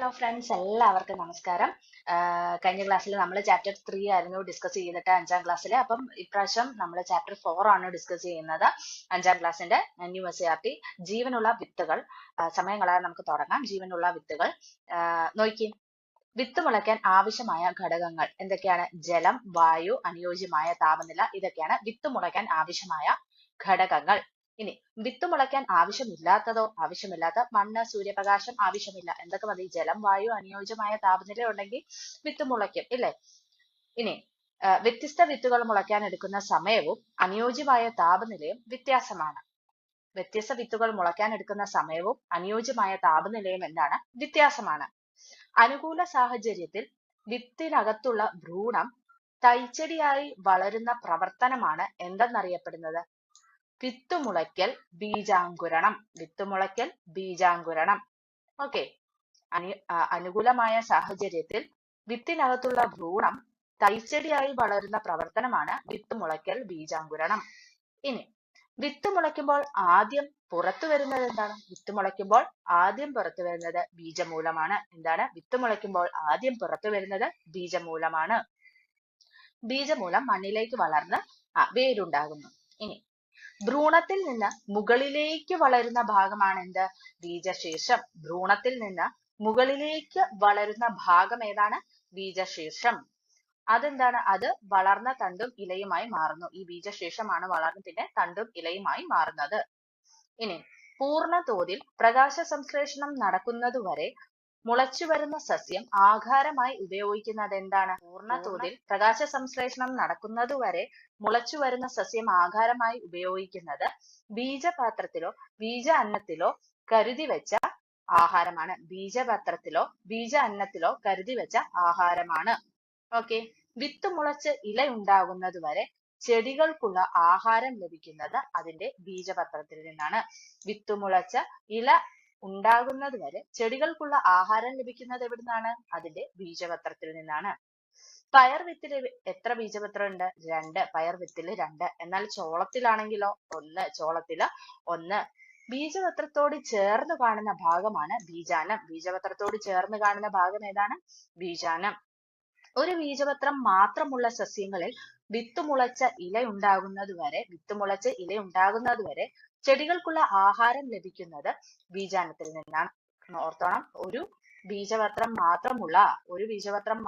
Hello friends, എല്ലാവർക്കും നമസ്കാരം. കഴിഞ്ഞ ക്ലാസ്സിൽ നമ്മൾ ചാപ്റ്റർ 3 ആയിരുന്നു ഡിസ്കസ് ചെയ്തിട്ട് 5ാം ക്ലാസ്സിൽ. അപ്പം ഇപ്രാവശ്യം നമ്മൾ ചാപ്റ്റർ 4 ആണ് ഡിസ്കസ് ചെയ്യുന്നത്. 5ാം ക്ലാസ്സിന്റെ ന്യൂ SCERT ജീവനുള്ള വിത്തുകൾ. സമയം കളയാതെ നമുക്ക് തുടങ്ങാം. ജീവനുള്ള വിത്തുകൾ നോക്കി. വിത്ത് മുളയ്ക്കാൻ ആവശ്യമായ ഘടകങ്ങൾ എന്തൊക്കെയാണ്? ജലം, വായു, അനുയോജ്യമായ താപനില, ഇതൊക്കെയാണ് വിത്ത് മുളയ്ക്കാൻ ആവശ്യമായ ഘടകങ്ങൾ. ഇനി വിത്ത് മുളയ്ക്കാൻ ആവശ്യമില്ലാത്ത മണ്ണ്, സൂര്യപ്രകാശം ആവശ്യമില്ല. എന്തൊക്കെ മതി? ജലം, വായു, അനുയോജ്യമായ താപനില ഉണ്ടെങ്കിൽ വിത്ത് മുളയ്ക്കും, ഇല്ലേ? ഇനി വ്യത്യസ്ത വിത്തുകൾ മുളയ്ക്കാൻ എടുക്കുന്ന സമയവും അനുയോജ്യമായ താപനിലയും വ്യത്യാസമാണ്. വ്യത്യസ്ത വിത്തുകൾ മുളയ്ക്കാൻ എടുക്കുന്ന സമയവും അനുയോജ്യമായ താപനിലയും എന്താണ്? വ്യത്യാസമാണ്. അനുകൂല സാഹചര്യത്തിൽ വിത്തിനകത്തുള്ള ഭ്രൂണം തൈച്ചെടിയായി വളരുന്ന പ്രവർത്തനമാണ് എന്തെന്നറിയപ്പെടുന്നത്? വിത്തുമുളയ്ക്കൽ ബീജാങ്കുരണം. വിത്തുമുളയ്ക്കൽ ബീജാങ്കുരണം. ഓക്കെ. അനുകൂലമായ സാഹചര്യത്തിൽ വിത്തിനകത്തുള്ള ഭ്രൂണം തൈച്ചെടിയായി വളരുന്ന പ്രവർത്തനമാണ് വിത്തുമുളയ്ക്കൽ ബീജാങ്കുരണം. ഇനി വിത്ത് മുളയ്ക്കുമ്പോൾ ആദ്യം പുറത്തു വരുന്നത് എന്താണ്? വിത്ത് മുളയ്ക്കുമ്പോൾ ആദ്യം പുറത്തു വരുന്നത് ബീജമൂലമാണ്. എന്താണ്? വിത്ത് മുളയ്ക്കുമ്പോൾ ആദ്യം പുറത്തു വരുന്നത് ബീജമൂലമാണ്. ബീജമൂലം മണ്ണിലേക്ക് വളർന്ന് വേരുണ്ടാകുന്നു. ഇനി ഭ്രൂണത്തിൽ നിന്ന് മുകളിലേക്ക് വളരുന്ന ഭാഗമാണ് എന്ത്? ബീജശീർഷം. ഭ്രൂണത്തിൽ നിന്ന് മുകളിലേക്ക് വളരുന്ന ഭാഗം ഏതാണ്? ബീജശീർഷം. അതെന്താണ്? അത് വളർന്ന തണ്ടും ഇലയുമായി മാറുന്നു. ഈ ബീജശീർഷമാണ് വളർന്ന് പിന്നെ തണ്ടും ഇലയുമായി മാറുന്നത്. ഇനി പൂർണ്ണ തോതിൽ പ്രകാശ സംശ്ലേഷണം നടക്കുന്നതുവരെ മുളച്ചു വരുന്ന സസ്യം ആഹാരമായി ഉപയോഗിക്കുന്നത് എന്താണ്? പൂർണ്ണ തോതിൽ പ്രകാശ സംശ്ലേഷണം നടക്കുന്നതുവരെ മുളച്ചു വരുന്ന സസ്യം ആഹാരമായി ഉപയോഗിക്കുന്നത് ബീജപാത്രത്തിലോ ബീജ അന്നത്തിലോ കരുതി വെച്ച ആഹാരമാണ്. ബീജപാത്രത്തിലോ ബീജ അന്നത്തിലോ കരുതി വെച്ച ആഹാരമാണ്. ഓക്കെ. വിത്ത് മുളച്ച് ഇല ഉണ്ടാകുന്നത് വരെ ചെടികൾക്കുള്ള ആഹാരം ലഭിക്കുന്നത് അതിന്റെ ബീജപത്രത്തിൽ നിന്നാണ്. വിത്ത് മുളച്ച ഇല ഉണ്ടാകുന്നത് വരെ ചെടികൾക്കുള്ള ആഹാരം ലഭിക്കുന്നത് എവിടുന്നാണ്? അതിന്റെ ബീജപത്രത്തിൽ നിന്നാണ്. പയർ വിത്തിൽ എത്ര ബീജപത്രം ഉണ്ട്? 2. പയർ വിത്തിൽ 2. എന്നാൽ ചോളത്തിലാണെങ്കിലോ 1. ചോളത്തില് 1. ബീജപത്രത്തോട് ചേർന്ന് കാണുന്ന ഭാഗമാണ് ബീജാനം. ബീജപത്രത്തോട് ചേർന്ന് കാണുന്ന ഭാഗം ഏതാണ്? ബീജാനം. ഒരു ബീജപത്രം മാത്രമുള്ള സസ്യങ്ങളിൽ വിത്തുമുളച്ച ഇല ഉണ്ടാകുന്നത് വരെ ചെടികൾക്കുള്ള ആഹാരം ലഭിക്കുന്നത് ബീജാനത്തിൽ നിന്നാണ്. ഓർത്തോണം, ഒരു ബീജപത്രം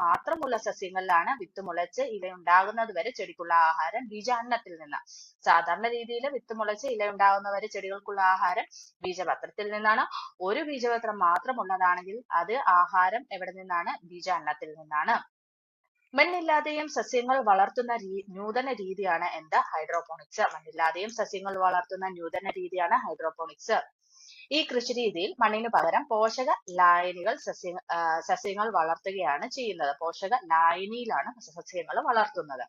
മാത്രമുള്ള സസ്യങ്ങളിലാണ് വിത്തുമുളച്ച് ഇല ഉണ്ടാകുന്നത് വരെ ചെടിക്കുള്ള ആഹാരം ബീജാന്നത്തിൽ നിന്നാണ്. സാധാരണ രീതിയിൽ വിത്തുമുളച്ച് ഇല ഉണ്ടാകുന്നവരെ ചെടികൾക്കുള്ള ആഹാരം ബീജപത്രത്തിൽ നിന്നാണ്. ഒരു ബീജപത്രം മാത്രമുള്ളതാണെങ്കിൽ അത് ആഹാരം എവിടെ നിന്നാണ്? ബീജാന്നത്തിൽ നിന്നാണ്. മണ്ണില്ലാതെയും സസ്യങ്ങൾ വളർത്തുന്ന നൂതന രീതിയാണ് എന്ത്? ഹൈഡ്രോപോണിക്സ്. മണ്ണില്ലാതെയും സസ്യങ്ങൾ വളർത്തുന്ന നൂതന രീതിയാണ് ഹൈഡ്രോപോണിക്സ്. ഈ കൃഷി രീതിയിൽ മണ്ണിന് പകരം പോഷക ലായനികൾ സസ്യങ്ങൾ വളർത്തുകയാണ് ചെയ്യുന്നത്. പോഷക ലായനിയിലാണ് സസ്യങ്ങൾ വളർത്തുന്നത്.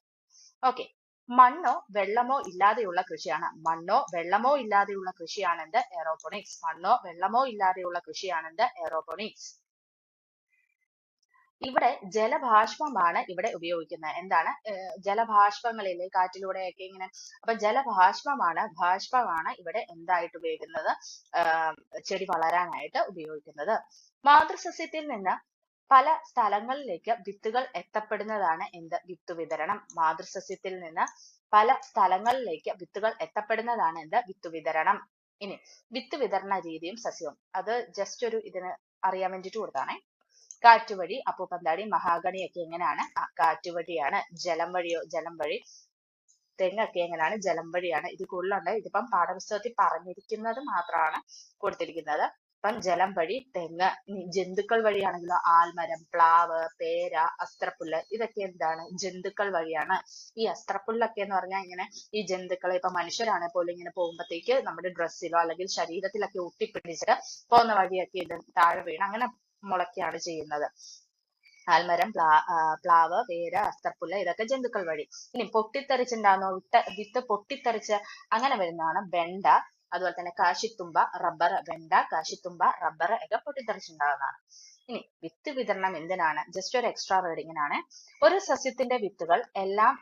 ഓക്കെ. മണ്ണോ വെള്ളമോ ഇല്ലാതെയുള്ള കൃഷിയാണ്. എന്ത്? എയറോപോണിക്സ്. എയറോപോണിക്സ്. ഇവിടെ ജലഭാഷ്മമാണ് ഇവിടെ ഉപയോഗിക്കുന്നത്. എന്താണ്? ജലഭാഷ്മങ്ങളിലെ കാറ്റിലൂടെയൊക്കെ ഇങ്ങനെ. അപ്പൊ ഭാഷ്പമാണ് ഇവിടെ എന്തായിട്ട് ഉപയോഗിക്കുന്നത്? ചെടി വളരാനായിട്ട് ഉപയോഗിക്കുന്നത്. മാതൃസസ്യത്തിൽ നിന്ന് പല സ്ഥലങ്ങളിലേക്ക് വിത്തുകൾ എത്തപ്പെടുന്നതാണ് എന്ത്? വിത്ത് വിതരണം. മാതൃസസ്യത്തിൽ നിന്ന് പല സ്ഥലങ്ങളിലേക്ക് വിത്തുകൾ എത്തപ്പെടുന്നതാണ് എന്ത്? വിത്ത് വിതരണം. ഇനി വിത്ത് വിതരണ രീതിയും സസ്യവും അത് ജസ്റ്റ് ഒരു ഇതിന് അറിയാൻ വേണ്ടിട്ട് കൊടുത്താണേ. കാറ്റുവഴി, അപ്പൂപ്പന്താടി, മഹാഗണി ഒക്കെ എങ്ങനെയാണ്? കാറ്റുവഴിയാണ്. ജലം വഴി. തെങ്ങൊക്കെ എങ്ങനെയാണ്? ജലം വഴിയാണ്. ഇത് കൂടുതലുണ്ട്. ഇതിപ്പം പാഠപുസ്തകത്തിൽ പറഞ്ഞിരിക്കുന്നത് മാത്രമാണ് കൊടുത്തിരിക്കുന്നത്. ഇപ്പം ജലം വഴി, തെങ്ങ്. ജന്തുക്കൾ വഴിയാണെങ്കിലോ ആൽമരം, പ്ലാവ്, പേര, അസ്ത്രപ്പുല്ല്, ഇതൊക്കെ എന്താണ്? ജന്തുക്കൾ വഴിയാണ്. ഈ അസ്ത്രപ്പുല്ലൊക്കെ എന്ന് പറഞ്ഞാൽ ഇങ്ങനെ ഈ ജന്തുക്കളെ ഇപ്പൊ മനുഷ്യരാണെ പോലും ഇങ്ങനെ പോകുമ്പോഴത്തേക്ക് നമ്മുടെ ഡ്രസ്സിലോ അല്ലെങ്കിൽ ശരീരത്തിലൊക്കെ ഒട്ടിപ്പിടിച്ചിട്ട് പോകുന്ന വഴിയൊക്കെ ഇത് താഴെ വീണ് അങ്ങനെ മുളയ്ക്കാണ് ചെയ്യുന്നത്. ആൽമരം, പ്ലാവ്, പേര, അസ്ത്രപ്പുല്ല്, ഇതൊക്കെ ജന്തുക്കൾ വഴി. ഇനി പൊട്ടിത്തെറിച്ചുണ്ടാകുന്ന വിത്ത് പൊട്ടിത്തെറിച്ച് അങ്ങനെ വരുന്നതാണ് വെണ്ട. അതുപോലെ തന്നെ കാശിത്തുമ്പ, റബ്ബർ. വെണ്ട, കാശിത്തുമ്പ, റബ്ബർ ഒക്കെ പൊട്ടിത്തെറിച്ചുണ്ടാകുന്നതാണ്. ഇനി വിത്ത് വിതരണം എന്തിനാണ്? ജസ്റ്റ് ഒരു എക്സ്ട്രാ വേർഡിങ്ങിനാണ്. ഒരു സസ്യത്തിന്റെ വിത്തുകൾ എല്ലാം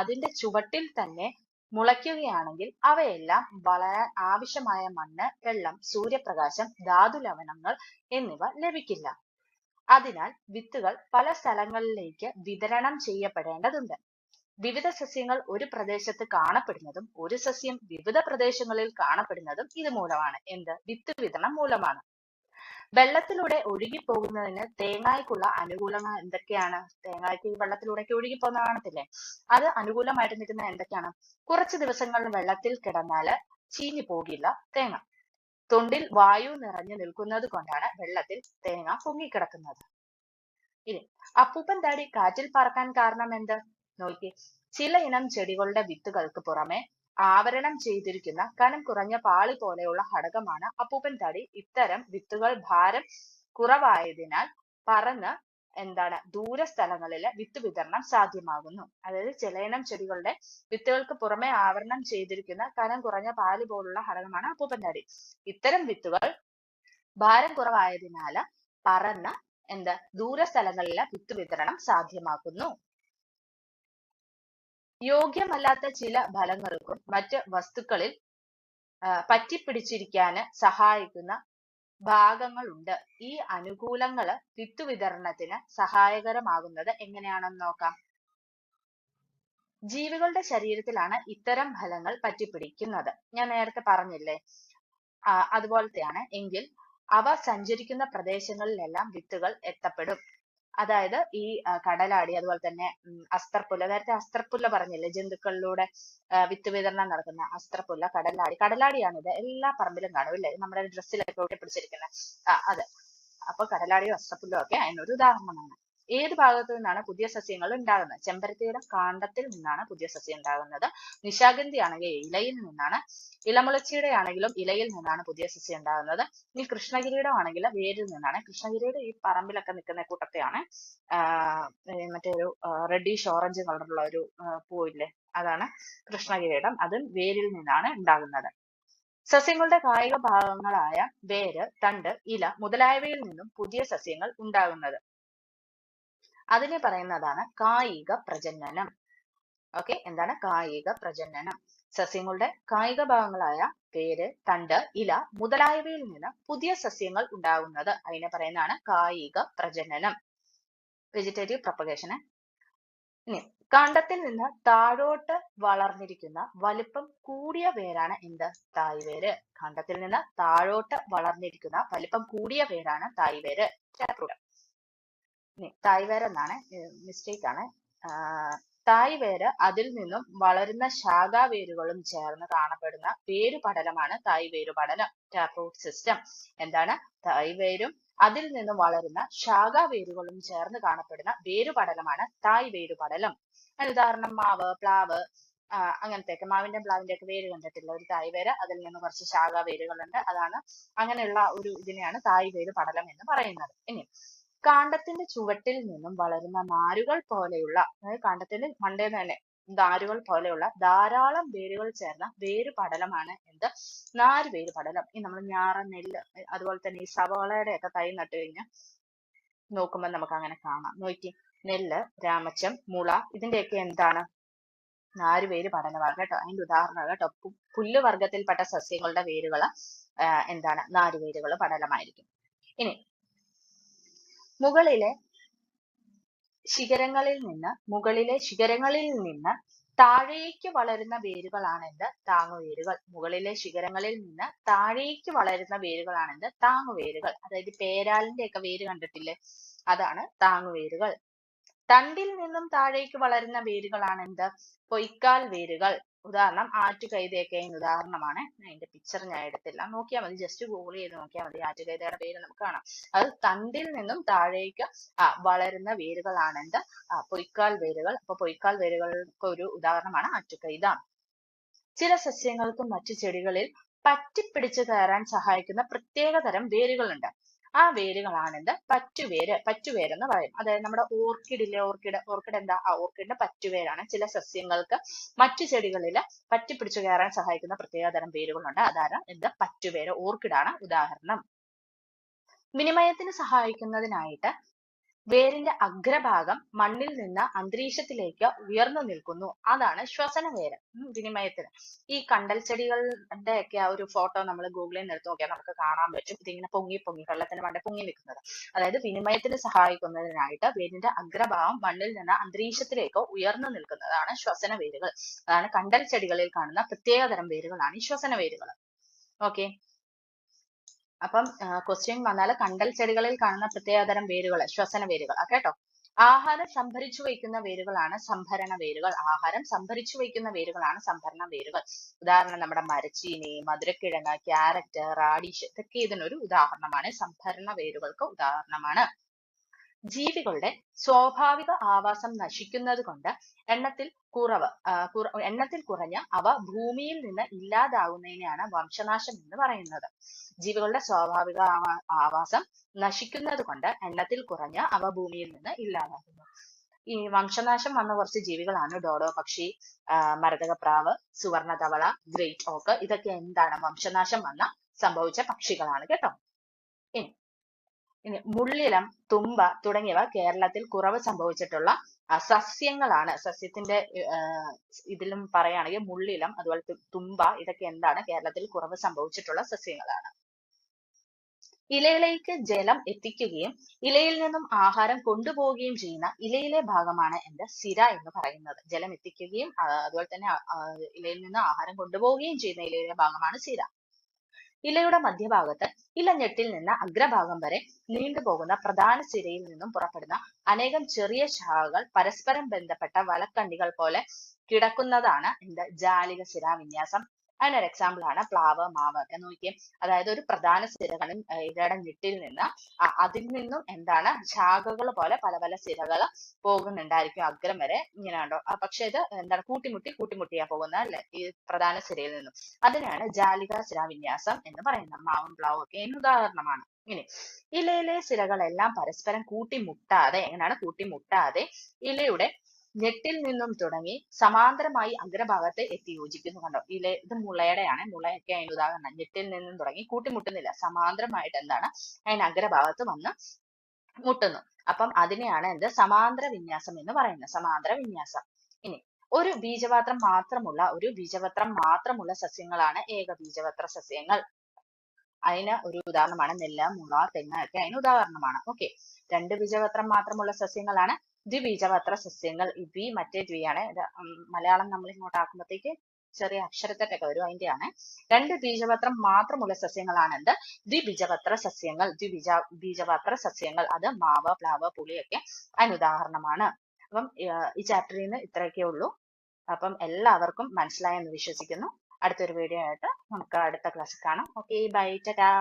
അതിന്റെ ചുവട്ടിൽ തന്നെ മുളയ്ക്കുകയാണെങ്കിൽ അവയെല്ലാം വളരാൻ ആവശ്യമായ മണ്ണ്, വെള്ളം, സൂര്യപ്രകാശം, ധാതു ലവണങ്ങൾ എന്നിവ ലഭിക്കില്ല. അതിനാൽ വിത്തുകൾ പല സ്ഥലങ്ങളിലേക്ക് വിതരണം ചെയ്യപ്പെടേണ്ടതുണ്ട്. വിവിധ സസ്യങ്ങൾ ഒരു പ്രദേശത്ത് കാണപ്പെടുന്നതും ഒരു സസ്യം വിവിധ പ്രദേശങ്ങളിൽ കാണപ്പെടുന്നതും ഇതുമൂലമാണ്. വിത്ത് വിതരണം മൂലമാണ്. വെള്ളത്തിലൂടെ ഒഴുകിപ്പോകുന്നതിന് തേങ്ങായ്ക്കുള്ള അനുകൂലങ്ങൾ എന്തൊക്കെയാണ്? തേങ്ങായ്ക്ക് ഈ വെള്ളത്തിലൂടെയൊക്കെ ഒഴുകിപ്പോകുന്ന കാണത്തില്ലേ? അത് അനുകൂലമായിട്ട് നിൽക്കുന്ന എന്തൊക്കെയാണ്? കുറച്ച് ദിവസങ്ങൾ വെള്ളത്തിൽ കിടന്നാല് ചീഞ്ഞു പോകില്ല തേങ്ങ. തൊണ്ടിൽ വായു നിറഞ്ഞു നിൽക്കുന്നത് കൊണ്ടാണ് വെള്ളത്തിൽ തേങ്ങ പൊങ്ങിക്കിടക്കുന്നത്. ഇനി അപ്പൂപ്പൻ താടി കാറ്റിൽ പറക്കാൻ കാരണം എന്ത്? നോക്കി, ചില ഇനം ചെടികളുടെ വിത്തുകൾക്ക് പുറമെ ആവരണം ചെയ്തിരിക്കുന്ന കനം കുറഞ്ഞ പാളി പോലെയുള്ള ഘടകമാണ് അപ്പൂപ്പൻ താടി. ഇത്തരം വിത്തുകൾ ഭാരം കുറവായതിനാൽ പറന്ന് ദൂര സ്ഥലങ്ങളില് വിത്ത് വിതരണം സാധ്യമാകുന്നു. അതായത് ചിലയിനം ചെടികളുടെ വിത്തുകൾക്ക് പുറമെ ആവരണം ചെയ്തിരിക്കുന്ന കനം കുറഞ്ഞ പാളി പോലുള്ള ഘടകമാണ് അപ്പൂപ്പൻ താടി. ഇത്തരം വിത്തുകൾ ഭാരം കുറവായതിനാല് പറന്ന് ദൂര സ്ഥലങ്ങളിലെ വിത്ത് വിതരണം സാധ്യമാക്കുന്നു. യോഗ്യമല്ലാത്ത ചില ഫലങ്ങൾക്കും മറ്റ് വസ്തുക്കളിൽ പറ്റിപ്പിടിച്ചിരിക്കാന് സഹായിക്കുന്ന ഭാഗങ്ങളുണ്ട്. ഈ അനുകൂലങ്ങള് വിത്ത് വിതരണത്തിന് സഹായകരമാകുന്നത് എങ്ങനെയാണെന്ന് നോക്കാം. ജീവികളുടെ ശരീരത്തിലാണ് ഇത്തരം ഫലങ്ങൾ പറ്റിപ്പിടിക്കുന്നത്. ഞാൻ നേരത്തെ പറഞ്ഞില്ലേ, അതുപോലത്തെയാണ്. എങ്കിൽ അവ സഞ്ചരിക്കുന്ന പ്രദേശങ്ങളിലെല്ലാം വിത്തുകൾ എത്തപ്പെടും. അതായത് ഈ കടലാടി, അതുപോലെ തന്നെ അസ്ത്രപ്പുല്ല്, നേരത്തെ അസ്ത്രപ്പുല്ല് പറഞ്ഞില്ലേ, ജന്തുക്കളിലൂടെ വിത്ത് വിതരണം നടക്കുന്ന അസ്ത്രപ്പുല്ല്, കടലാടിയാണിത്. എല്ലാ പറമ്പിലും കാണും ഇല്ലേ, നമ്മുടെ ഡ്രസ്സിലൊക്കെ ഒട്ടിപ്പിടിച്ചിരിക്കുന്നത്. അത് അപ്പൊ കടലാടിയോ അസ്ത്രപ്പുല്ലോ ഒക്കെ അതിനൊരു ഉദാഹരണമാണ്. ഏത് ഭാഗത്തു നിന്നാണ് പുതിയ സസ്യങ്ങൾ ഉണ്ടാകുന്നത്? ചെമ്പരത്തിയുടെ കാണ്ഡത്തിൽ നിന്നാണ് പുതിയ സസ്യം ഉണ്ടാകുന്നത്. നിശാഗന്ധി ആണെങ്കിൽ ഇലയിൽ നിന്നാണ്. ഇളമുളച്ചിയുടെ ആണെങ്കിലും ഇലയിൽ നിന്നാണ് പുതിയ സസ്യം ഉണ്ടാകുന്നത്. ഈ കൃഷ്ണകിരീടം ആണെങ്കിൽ വേരിൽ നിന്നാണ്. കൃഷ്ണകിരീടം ഈ പറമ്പിലൊക്കെ നിൽക്കുന്ന കൂട്ടത്തെയാണ്. മറ്റേ ഒരു റെഡിഷ് ഓറഞ്ച് കളറുള്ള ഒരു പൂവില്ലേ, അതാണ് കൃഷ്ണകിരീടം. അതും വേരിൽ നിന്നാണ് ഉണ്ടാകുന്നത്. സസ്യങ്ങളുടെ കായിക ഭാഗങ്ങളായ വേര്, തണ്ട്, ഇല മുതലായവയിൽ നിന്നും പുതിയ സസ്യങ്ങൾ ഉണ്ടാകുന്നത്. അതിനെ പറയുന്നതാണ് കായിക പ്രജനനം. ഓക്കെ, എന്താണ് കായിക പ്രജനനം? സസ്യങ്ങളുടെ കായിക ഭാഗങ്ങളായ വേര്, തണ്ട്, ഇല മുതലായവയിൽ നിന്ന് പുതിയ സസ്യങ്ങൾ ഉണ്ടാകുന്നത്. അതിനെ പറയുന്നതാണ് കായിക പ്രജനനം, വെജിറ്റേറ്റീവ് പ്രൊപ്പഗേഷൻ. ഇനി കാണ്ഡത്തിൽ നിന്ന് താഴോട്ട് വളർന്നിരിക്കുന്ന വലിപ്പം കൂടിയ വേരാണ് തായ്വേര്. കാണ്ഡത്തിൽ നിന്ന് താഴോട്ട് വളർന്നിരിക്കുന്ന വലിപ്പം കൂടിയ വേരാണ് തായ്വേര്. തായ്വേര് എന്നാണ്, മിസ്റ്റേക്ക് ആണ്. തായ്വേര് അതിൽ നിന്നും വളരുന്ന ശാഖാവേരുകളും ചേർന്ന് കാണപ്പെടുന്ന വേരുപടലമാണ് തായ്വേരുപടലം, ടാപ്റൂട്ട് സിസ്റ്റം. തായ്വേരും അതിൽ നിന്നും വളരുന്ന ശാഖാവേരുകളും ചേർന്ന് കാണപ്പെടുന്ന വേരുപടലമാണ് തായ്വേരുപടലം. ഉദാഹരണം മാവ്, പ്ലാവ്, അങ്ങനത്തെയൊക്കെ. മാവിന്റെ പ്ലാവിന്റെ ഒക്കെ വേര് കണ്ടിട്ടില്ല, ഒരു തായ്വേര്, അതിൽ നിന്ന് കുറച്ച് ശാഖാവേരുകളുണ്ട്. അതാണ്, അങ്ങനെയുള്ള ഒരു ഇതിനെയാണ് തായ്വേര് പടലം എന്ന് പറയുന്നത്. ഇനി കാണ്ഡത്തിന്റെ ചുവട്ടിൽ നിന്നും വളരുന്ന നാരുകൾ പോലെയുള്ള, അതായത് കാണ്ഡത്തിന്റെ മണ്ടേന്ന് തന്നെ നാരുകൾ പോലെയുള്ള ധാരാളം വേരുകൾ ചേർന്ന വേരുപടലമാണ് നാരുവേര് പടലം. ഈ നമ്മൾ ഞാറ, നെല്ല്, അതുപോലെ തന്നെ ഈ സവാളയുടെ ഒക്കെ തൈ നട്ടു കഴിഞ്ഞാൽ നോക്കുമ്പോൾ നമുക്ക് അങ്ങനെ കാണാം. നോക്കി, നെല്ല്, രാമച്ചം, മുള, ഇതിന്റെയൊക്കെ നാരുവേര് പടലമാണ് കേട്ടോ. അതിന്റെ ഉദാഹരണം കേട്ടോ. പുല്ലുവർഗത്തിൽപ്പെട്ട സസ്യങ്ങളുടെ വേരുകൾ നാരുവേരുകൾ പടലമായിരിക്കും. ഇനി മുകളിലെ ശിഖരങ്ങളിൽ നിന്ന് താഴേക്ക് വളരുന്ന വേരുകളാണ് താങ്ങുവേരുകൾ. മുകളിലെ ശിഖരങ്ങളിൽ നിന്ന് താഴേക്ക് വളരുന്ന വേരുകളാണ് താങ്ങുവേരുകൾ. അതായത് പേരാലിന്റെ ഒക്കെ വേര് കണ്ടിട്ടില്ലേ, അതാണ് താങ്ങുവേരുകൾ. തണ്ടിൽ നിന്നും താഴേക്ക് വളരുന്ന വേരുകളാണ് പൊയ്ക്കാൽ വേരുകൾ. ഉദാഹരണം ആറ്റുകൈതയൊക്കെ അതിന് ഉദാഹരണമാണ്. അതിന്റെ പിക്ചർ ഞാൻ എടുത്തില്ല, നോക്കിയാൽ മതി, ജസ്റ്റ് ഗൂഗിൾ ചെയ്ത് നോക്കിയാൽ മതി. ആറ്റുകൈതയുടെ പേര് നമുക്ക് കാണാം. അത് തണ്ടിൽ നിന്നും താഴേക്ക് വളരുന്ന വേരുകളാണ് പൊയ്ക്കാൽ വേരുകൾ. അപ്പൊ പൊയ്ക്കാൽ വേരുകൾക്ക് ഒരു ഉദാഹരണമാണ് ആറ്റുകൈത. ചില സസ്യങ്ങൾക്കും മറ്റു ചെടികളിൽ പറ്റിപ്പിടിച്ചു കയറാൻ സഹായിക്കുന്ന പ്രത്യേകതരം വേരുകളുണ്ട്. ആ വേരുകളാണ് പറ്റുവേര് എന്ന് പറയും. അതായത് നമ്മുടെ ഓർക്കിഡിലെ ഓർക്കിഡ് ഓർക്കിഡിന്റെ പറ്റുവേരാണ്. ചില സസ്യങ്ങൾക്ക് മറ്റു ചെടികളിൽ പറ്റിപ്പിടിച്ചു കയറാൻ സഹായിക്കുന്ന പ്രത്യേകതരം വേരുകളുണ്ട്. അതാണ് പറ്റുവേര്. ഓർക്കിഡാണ് ഉദാഹരണം. വിനിമയത്തിന് സഹായിക്കുന്നതിനായിട്ട് വേരിന്റെ അഗ്രഭാഗം മണ്ണിൽ നിന്ന് അന്തരീക്ഷത്തിലേക്ക് ഉയർന്നു നിൽക്കുന്നു. അതാണ് ശ്വസനവേര്. വിനിമയത്തിന്. ഈ കണ്ടൽ ചെടികളുടെ ഒക്കെ ആ ഒരു ഫോട്ടോ നമ്മൾ ഗൂഗിളിൽ നിന്ന് എടുത്ത് നോക്കിയാൽ നമുക്ക് കാണാൻ പറ്റും. ഇതിങ്ങനെ പൊങ്ങി പൊങ്ങി വെള്ളത്തിന് മണ്ടേ പൊങ്ങി നിൽക്കുന്നത്. അതായത് വിനിമയത്തിന് സഹായിക്കുന്നതിനായിട്ട് വേരിന്റെ അഗ്രഭാഗം മണ്ണിൽ നിന്ന് അന്തരീക്ഷത്തിലേക്ക് ഉയർന്നു നിൽക്കുന്നതാണ് ശ്വസന വേരുകൾ. അതാണ് കണ്ടൽ ചെടികളിൽ കാണുന്ന പ്രത്യേകതരം വേരുകളാണ് ഈ ശ്വസന വേരുകൾ. ഓക്കെ. അപ്പം ക്വസ്റ്റ്യൻ വന്നാൽ കണ്ടൽ ചെടികളിൽ കാണുന്ന പ്രത്യേകതരം വേരുകൾ ശ്വസന വേരുകൾ കേട്ടോ. ആഹാരം സംഭരിച്ചു വയ്ക്കുന്ന വേരുകളാണ് സംഭരണ വേരുകൾ. ആഹാരം സംഭരിച്ചു വയ്ക്കുന്ന വേരുകളാണ് സംഭരണ വേരുകൾ. ഉദാഹരണം നമ്മുടെ മരച്ചീനി, മധുരക്കിഴങ്ങ്, ക്യാരറ്റ്, റാഡിഷ് ഇതൊക്കെ ഇതിനൊരു ഉദാഹരണമാണ്. സംഭരണ വേരുകൾക്ക് ഉദാഹരണമാണ്. ജീവികളുടെ സ്വാഭാവിക ആവാസം നശിക്കുന്നത് കൊണ്ട് എണ്ണത്തിൽ കുറഞ്ഞ അവ ഭൂമിയിൽ നിന്ന് ഇല്ലാതാവുന്നതിനെയാണ് വംശനാശം എന്ന് പറയുന്നത്. ജീവികളുടെ സ്വാഭാവിക ആവാസം നശിക്കുന്നത് കൊണ്ട് എണ്ണത്തിൽ കുറഞ്ഞ അവ ഭൂമിയിൽ നിന്ന് ഇല്ലാതാകുന്നു. ഈ വംശനാശം വന്ന കുറച്ച് ജീവികളാണ് ഡോഡോ പക്ഷി, മരതകപ്രാവ്, സുവർണധവള, ഗ്രേറ്റ് ഓക്ക്. ഇതൊക്കെ എന്താണ് വംശനാശം സംഭവിച്ച പക്ഷികളാണ് കേട്ടോ. ഇനി മുള്ളിലം, തുമ്പ തുടങ്ങിയവ കേരളത്തിൽ കുറവ് സംഭവിച്ചിട്ടുള്ള സസ്യങ്ങളാണ്. സസ്യത്തിന്റെ ഇതിലും പറയുകയാണെങ്കിൽ മുള്ളിലം, അതുപോലെ തുമ്പ ഇതൊക്കെ എന്താണ് കേരളത്തിൽ കുറവ് സംഭവിച്ചിട്ടുള്ള സസ്യങ്ങളാണ്. ഇലയിലേക്ക് ജലം എത്തിക്കുകയും ഇലയിൽ നിന്നും ആഹാരം കൊണ്ടുപോവുകയും ചെയ്യുന്ന ഇലയിലെ ഭാഗമാണ് സിര എന്ന് പറയുന്നത്. ജലം എത്തിക്കുകയും അതുപോലെ തന്നെ ഇലയിൽ നിന്ന് ആഹാരം കൊണ്ടുപോവുകയും ചെയ്യുന്ന ഇലയിലെ ഭാഗമാണ് സിര. ഇലയുടെ മധ്യഭാഗത്ത് ഇലഞ്ഞെട്ടിൽ നിന്ന് അഗ്രഭാഗം വരെ നീണ്ടുപോകുന്ന പ്രധാന സിരയിൽ നിന്നും പുറപ്പെടുന്ന അനേകം ചെറിയ ശാഖകൾ പരസ്പരം ബന്ധപ്പെട്ട വലക്കണ്ണികൾ പോലെ കിടക്കുന്നതാണ് ജാലിക സിരാ വിന്യാസം. അതിനൊരു എക്സാമ്പിൾ ആണ് പ്ലാവ്, മാവ് ഒക്കെ നോക്കിയേ. അതായത് ഒരു പ്രധാന സിരകളിൽ ഇലയുടെ ഞെട്ടിൽ നിന്ന് അതിൽ നിന്നും ശാഖകൾ പോലെ പല പല സിരകൾ പോകുന്നുണ്ടായിരിക്കും അഗ്രം വരെ. ഇങ്ങനെ ഉണ്ടോ? പക്ഷെ ഇത് കൂട്ടിമുട്ടിയാ പോകുന്നത് അല്ലെ ഈ പ്രധാന സിരയിൽ നിന്നും. അതിനാണ് ജാലിക സിരാ വിന്യാസം എന്ന് പറയുന്നത്. മാവും പ്ലാവും ഒക്കെ ഇതിന് ഉദാഹരണമാണ്. ഇനി ഇലയിലെ സിരകളെല്ലാം പരസ്പരം കൂട്ടിമുട്ടാതെ ഇലയുടെ ഞെട്ടിൽ നിന്നും തുടങ്ങി സമാന്തരമായി അഗ്രഭാഗത്തെ എത്തി യോജിക്കുന്നു. കണ്ടോ? ഇത് മുളയുടെയാണ്. മുളയൊക്കെ അതിന് ഉദാഹരണം. ഞെട്ടിൽ നിന്നും തുടങ്ങി കൂട്ടിമുട്ടുന്നില്ല, സമാന്തരമായിട്ട് അതിന് അഗ്രഭാഗത്ത് വന്ന് മുട്ടുന്നു. അപ്പം അതിനെയാണ് സമാന്തര വിന്യാസം എന്ന് പറയുന്നത്. സമാന്തര വിന്യാസം. ഇനി ഒരു ബീജപത്രം മാത്രമുള്ള സസ്യങ്ങളാണ് ഏകബീജപത്ര സസ്യങ്ങൾ. അതിന് ഒരു ഉദാഹരണമാണ് നെല്ല്, മുള, തെങ്ങ് ഒക്കെ അതിന് ഉദാഹരണമാണ്. ഓക്കെ. രണ്ട് ബീജപത്രം മാത്രമുള്ള സസ്യങ്ങളാണ് ദ്വിബീജപത്ര സസ്യങ്ങൾ. മറ്റേ ദ്വിയാണ്. മലയാളം നമ്മൾ ഇങ്ങോട്ടാക്കുമ്പോഴത്തേക്ക് ചെറിയ അക്ഷരത്തെറ്റൊക്കെ വരും, അതിന്റെയാണ്. രണ്ട് ബീജപത്രം മാത്രമുള്ള സസ്യങ്ങളാണ് ദ്വിബീജപത്ര സസ്യങ്ങൾ. ബീജപത്ര സസ്യങ്ങൾ അത് മാവ്, പ്ലാവ്, പുളിയൊക്കെ അതിന് ഉദാഹരണമാണ്. അപ്പം ഈ ചാപ്റ്ററിൽ നിന്ന് ഇത്രയൊക്കെ ഉള്ളൂ. അപ്പം എല്ലാവർക്കും മനസ്സിലായെന്ന് വിശ്വസിക്കുന്നു. അടുത്തൊരു വീഡിയോ ആയിട്ട് നമുക്ക് അടുത്ത ക്ലാസ്സിൽ കാണാം. Okay, bye, Tata.